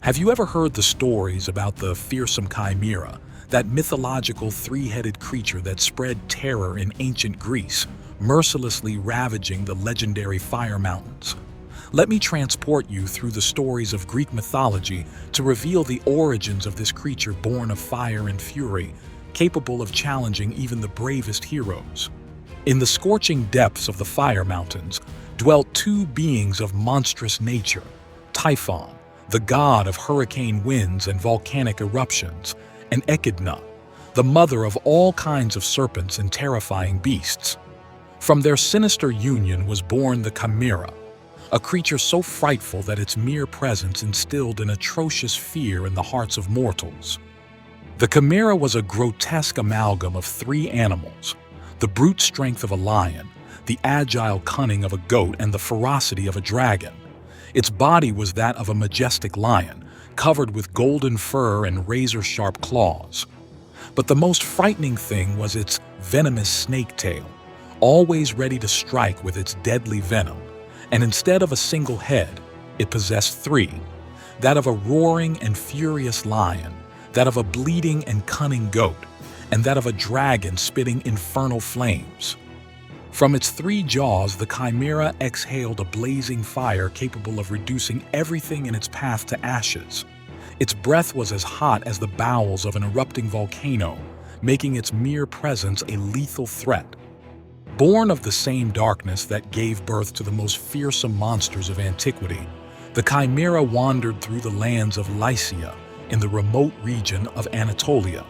Have you ever heard the stories about the fearsome Chimera, that mythological three-headed creature that spread terror in ancient Greece, mercilessly ravaging the legendary fire mountains? Let me transport you through the stories of Greek mythology to reveal the origins of this creature born of fire and fury, capable of challenging even the bravest heroes. In the scorching depths of the fire mountains dwelt two beings of monstrous nature: Typhon, the god of hurricane winds and volcanic eruptions, and Echidna, the mother of all kinds of serpents and terrifying beasts. From their sinister union was born the Chimera, a creature so frightful that its mere presence instilled an atrocious fear in the hearts of mortals. The Chimera was a grotesque amalgam of three animals: the brute strength of a lion, the agile cunning of a goat, and the ferocity of a dragon. Its body was that of a majestic lion, covered with golden fur and razor-sharp claws. But the most frightening thing was its venomous snake tail, always ready to strike with its deadly venom. And instead of a single head, it possessed three: that of a roaring and furious lion, that of a bleeding and cunning goat, and that of a dragon spitting infernal flames. From its three jaws, the Chimera exhaled a blazing fire capable of reducing everything in its path to ashes. Its breath was as hot as the bowels of an erupting volcano, making its mere presence a lethal threat. Born of the same darkness that gave birth to the most fearsome monsters of antiquity, the Chimera wandered through the lands of Lycia in the remote region of Anatolia.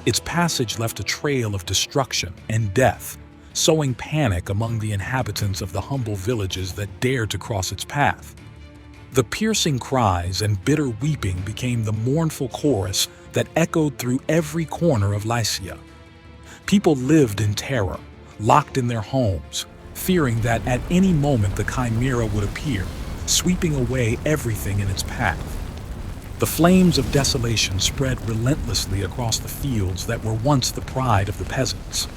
Its passage left a trail of destruction and death, sowing panic among the inhabitants of the humble villages that dared to cross its path. The piercing cries and bitter weeping became the mournful chorus that echoed through every corner of Lycia. People lived in terror, locked in their homes, fearing that at any moment the Chimera would appear, sweeping away everything in its path. The flames of desolation spread relentlessly across the fields that were once the pride of the peasants.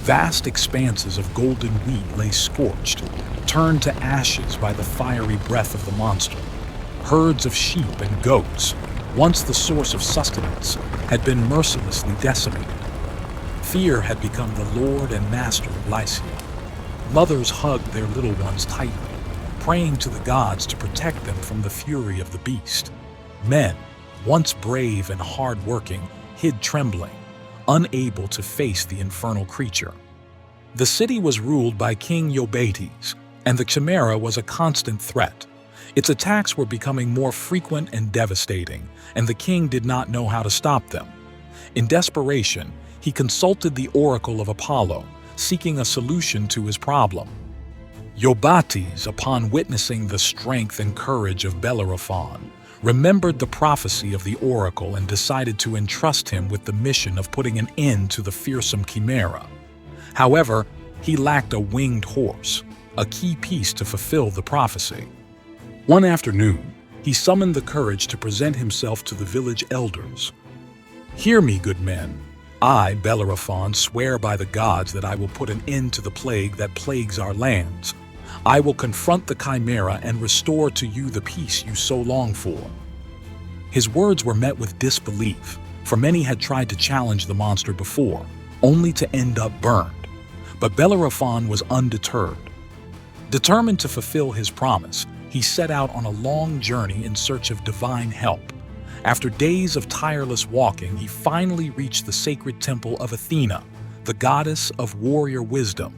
Vast expanses of golden wheat lay scorched, turned to ashes by the fiery breath of the monster. Herds of sheep and goats, once the source of sustenance, had been mercilessly decimated. Fear had become the lord and master of Lycia. Mothers hugged their little ones tightly, praying to the gods to protect them from the fury of the beast. Men, once brave and hard-working, hid trembling, unable to face the infernal creature. The city was ruled by King Eubates, and the Chimera was a constant threat. Its attacks were becoming more frequent and devastating, and the king did not know how to stop them. In desperation, he consulted the oracle of Apollo, seeking a solution to his problem. Eubates, upon witnessing the strength and courage of Bellerophon, remembered the prophecy of the oracle and decided to entrust him with the mission of putting an end to the fearsome Chimera. However, he lacked a winged horse, a key piece to fulfill the prophecy. One afternoon, he summoned the courage to present himself to the village elders. "Hear me, good men. I, Bellerophon, swear by the gods that I will put an end to the plague that plagues our lands. I will confront the Chimera and restore to you the peace you so long for." His words were met with disbelief, for many had tried to challenge the monster before, only to end up burned. But Bellerophon was undeterred. Determined to fulfill his promise, he set out on a long journey in search of divine help. After days of tireless walking, he finally reached the sacred temple of Athena, the goddess of warrior wisdom.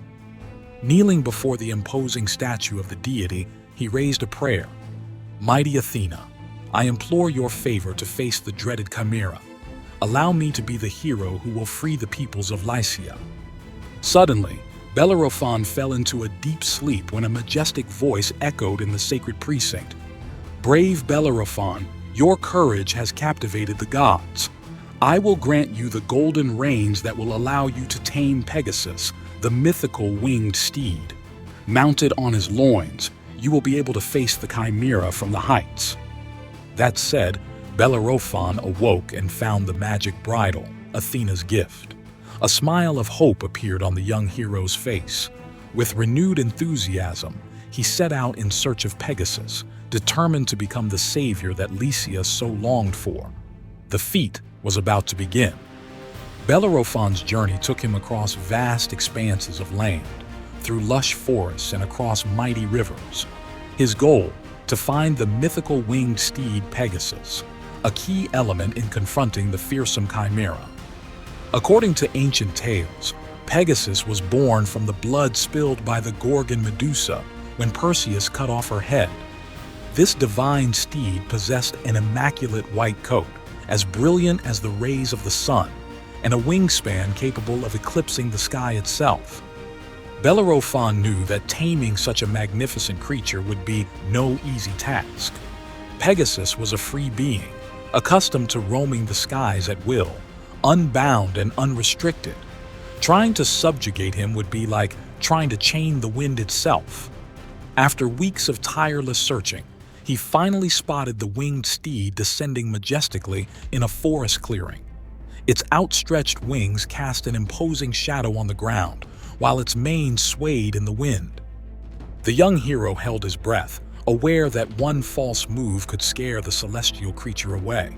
Kneeling before the imposing statue of the deity, he raised a prayer. "Mighty Athena, I implore your favor to face the dreaded Chimera. Allow me to be the hero who will free the peoples of Lycia." Suddenly, Bellerophon fell into a deep sleep when a majestic voice echoed in the sacred precinct. "Brave Bellerophon, your courage has captivated the gods. I will grant you the golden reins that will allow you to tame Pegasus, the mythical winged steed. Mounted on his loins, you will be able to face the Chimera from the heights." That said, Bellerophon awoke and found the magic bridle, Athena's gift. A smile of hope appeared on the young hero's face. With renewed enthusiasm, he set out in search of Pegasus, determined to become the savior that Lycia so longed for. The feat was about to begin. Belleropfon's journey took him across vast expanses of land, through lush forests and across mighty rivers. His goal, to find the mythical winged steed Pegasus, a key element in confronting the fearsome Chimera. According to ancient tales, Pegasus was born from the blood spilled by the Gorgon Medusa when Perseus cut off her head. This divine steed possessed an immaculate white coat, as brilliant as the rays of the sun, and a wingspan capable of eclipsing the sky itself. Bellerophon knew that taming such a magnificent creature would be no easy task. Pegasus was a free being, accustomed to roaming the skies at will, unbound and unrestricted. Trying to subjugate him would be like trying to chain the wind itself. After weeks of tireless searching, he finally spotted the winged steed descending majestically in a forest clearing. Its outstretched wings cast an imposing shadow on the ground, while its mane swayed in the wind. The young hero held his breath, aware that one false move could scare the celestial creature away.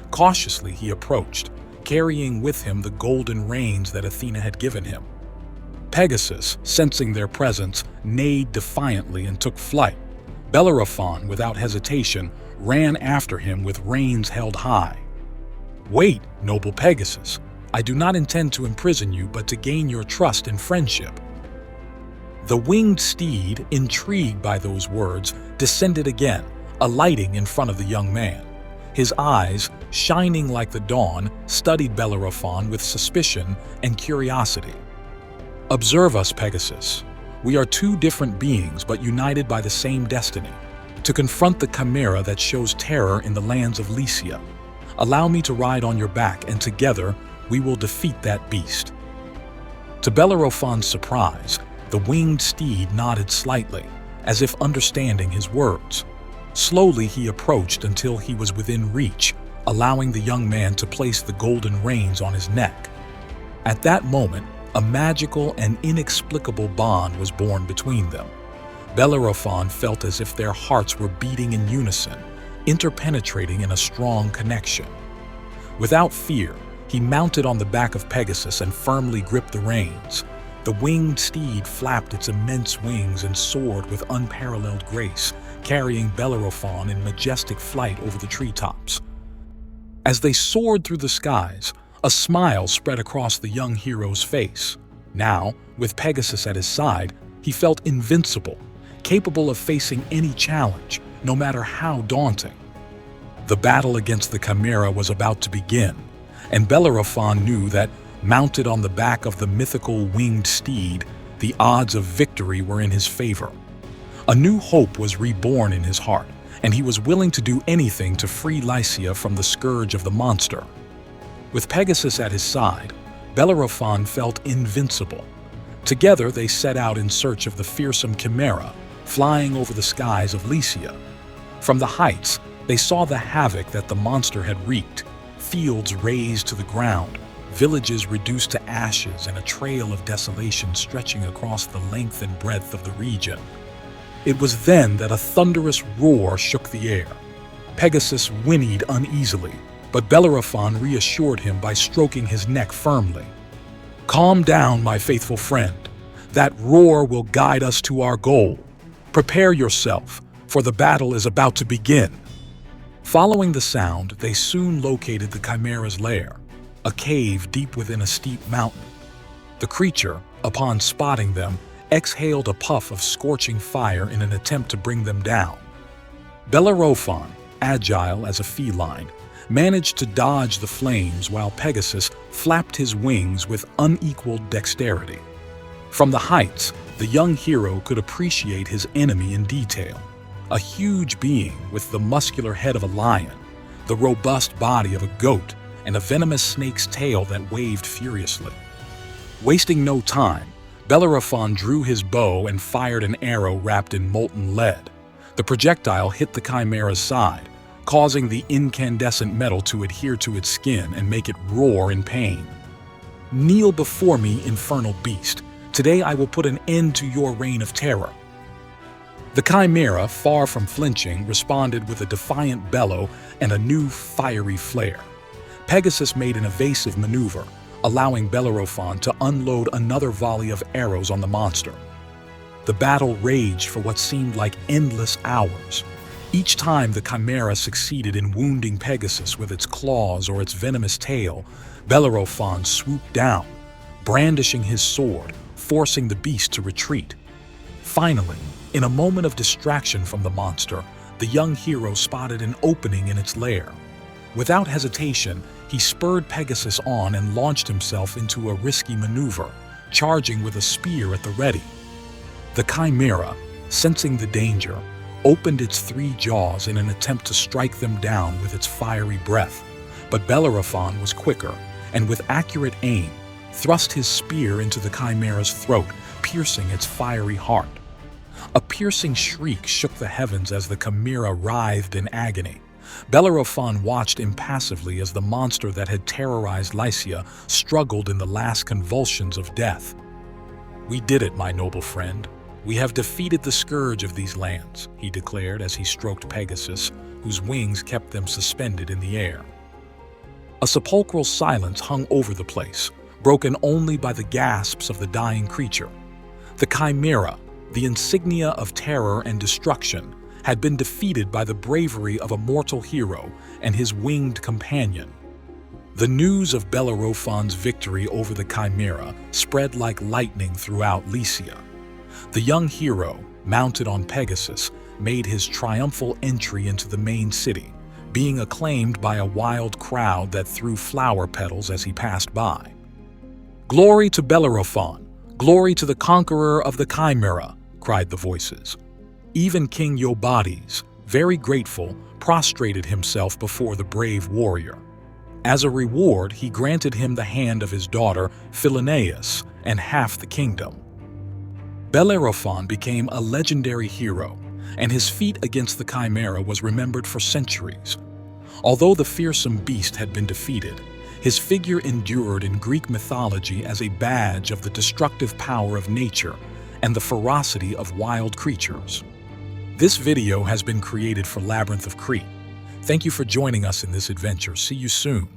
Cautiously he approached, carrying with him the golden reins that Athena had given him. Pegasus, sensing their presence, neighed defiantly and took flight. Bellerophon, without hesitation, ran after him with reins held high. "Wait, noble Pegasus. I do not intend to imprison you, but to gain your trust and friendship." The winged steed, intrigued by those words, descended again, alighting in front of the young man. His eyes, shining like the dawn, studied Bellerophon with suspicion and curiosity. "Observe us, Pegasus. We are two different beings, but united by the same destiny, to confront the Chimera that shows terror in the lands of Lycia. Allow me to ride on your back, and together we will defeat that beast." To Bellerophon's surprise, the winged steed nodded slightly, as if understanding his words. Slowly he approached until he was within reach, allowing the young man to place the golden reins on his neck. At that moment, a magical and inexplicable bond was born between them. Bellerophon felt as if their hearts were beating in unison, interpenetrating in a strong connection. Without fear, he mounted on the back of Pegasus and firmly gripped the reins. The winged steed flapped its immense wings and soared with unparalleled grace, carrying Bellerophon in majestic flight over the treetops. As they soared through the skies, a smile spread across the young hero's face. Now, with Pegasus at his side, he felt invincible, capable of facing any challenge, no matter how daunting. The battle against the Chimera was about to begin, and Bellerophon knew that, mounted on the back of the mythical winged steed, the odds of victory were in his favor. A new hope was reborn in his heart, and he was willing to do anything to free Lycia from the scourge of the monster. With Pegasus at his side, Bellerophon felt invincible. Together they set out in search of the fearsome Chimera, flying over the skies of Lycia. From the heights, they saw the havoc that the monster had wreaked: fields razed to the ground, villages reduced to ashes, and a trail of desolation stretching across the length and breadth of the region. It was then that a thunderous roar shook the air. Pegasus whinnied uneasily, but Bellerophon reassured him by stroking his neck firmly. "Calm down, my faithful friend. That roar will guide us to our goal. Prepare yourself, for the battle is about to begin." Following the sound, they soon located the Chimera's lair, a cave deep within a steep mountain. The creature, upon spotting them, exhaled a puff of scorching fire in an attempt to bring them down. Bellerophon, agile as a feline, managed to dodge the flames while Pegasus flapped his wings with unequaled dexterity. From the heights, the young hero could appreciate his enemy in detail. A huge being with the muscular head of a lion, the robust body of a goat, and a venomous snake's tail that waved furiously. Wasting no time, Bellerophon drew his bow and fired an arrow wrapped in molten lead. The projectile hit the Chimera's side, causing the incandescent metal to adhere to its skin and make it roar in pain. "Kneel before me, infernal beast. Today I will put an end to your reign of terror." The Chimera, far from flinching, responded with a defiant bellow and a new fiery flare. Pegasus made an evasive maneuver, allowing Bellerophon to unload another volley of arrows on the monster. The battle raged for what seemed like endless hours. Each time the Chimera succeeded in wounding Pegasus with its claws or its venomous tail, Bellerophon swooped down, brandishing his sword, forcing the beast to retreat. Finally, in a moment of distraction from the monster, the young hero spotted an opening in its lair. Without hesitation, he spurred Pegasus on and launched himself into a risky maneuver, charging with a spear at the ready. The Chimera, sensing the danger, opened its 3 jaws in an attempt to strike them down with its fiery breath. But Bellerophon was quicker, and with accurate aim, thrust his spear into the Chimera's throat, piercing its fiery heart. A piercing shriek shook the heavens as the Chimera writhed in agony. Bellerophon watched impassively as the monster that had terrorized Lycia struggled in the last convulsions of death. "We did it, my noble friend. We have defeated the scourge of these lands," he declared as he stroked Pegasus, whose wings kept them suspended in the air. A sepulchral silence hung over the place, broken only by the gasps of the dying creature. The Chimera, the insignia of terror and destruction, had been defeated by the bravery of a mortal hero and his winged companion. The news of Bellerophon's victory over the Chimera spread like lightning throughout Lycia. The young hero, mounted on Pegasus, made his triumphal entry into the main city, being acclaimed by a wild crowd that threw flower petals as he passed by. "Glory to Bellerophon! Glory to the conqueror of the Chimera!" cried the voices. Even King Iobates, very grateful, prostrated himself before the brave warrior. As a reward, he granted him the hand of his daughter Philonaeus and half the kingdom. Bellerophon became a legendary hero, and his feat against the Chimera was remembered for centuries. Although the fearsome beast had been defeated, his figure endured in Greek mythology as a badge of the destructive power of nature and the ferocity of wild creatures. This video has been created for Labyrinth of Crete. Thank you for joining us in this adventure. See you soon.